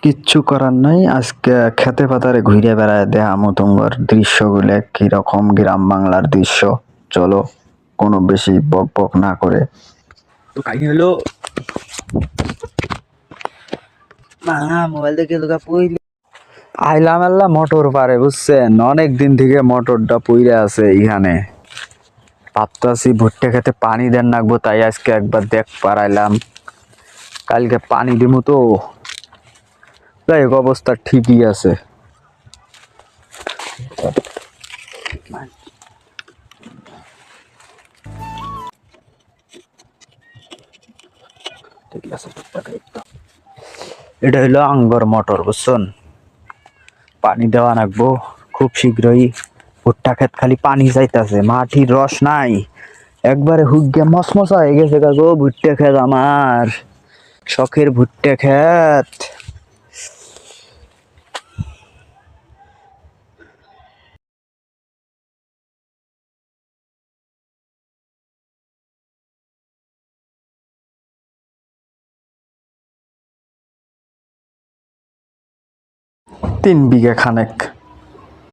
কিচ্ছু করার নাই, আজকে খেতে পাতারে ঘুরে বেড়ায় দেখামো তোমার দৃশ্যগুলো কিরকম গ্রাম বাংলার দৃশ্য। চলো, কোনো বেশি বক বক না করে তো কাহিনী হলো মোবাইল দেখে লোকা পইলে আইলাম আল্লাহ মোটর পারে, বুঝছেন? অনেক দিন থেকে মোটরটা পইরে আছে এখানে। ভাবতাছি ভুট্টা খেতে পানি দেন নাকবো, তাই আজকে একবার দেখ পারাইলাম। কালকে পানি দিমু তো, যাই হোক অবস্থা ঠিকই আছে। এটা হইলো আঙ্গর মোটর, বুঝছেন? পানি দেওয়া নাকবো খুব শীঘ্রই। ভুট্টা ক্ষেত খালি পানি চাইতেছে, মাটির রস নাই, একবারে হুগিয়া মশমশা হয়ে গেছে গো ভুট্টা ক্ষেত আমার, শখের ভুট্টা ক্ষেত। তিন বিঘা খানেক।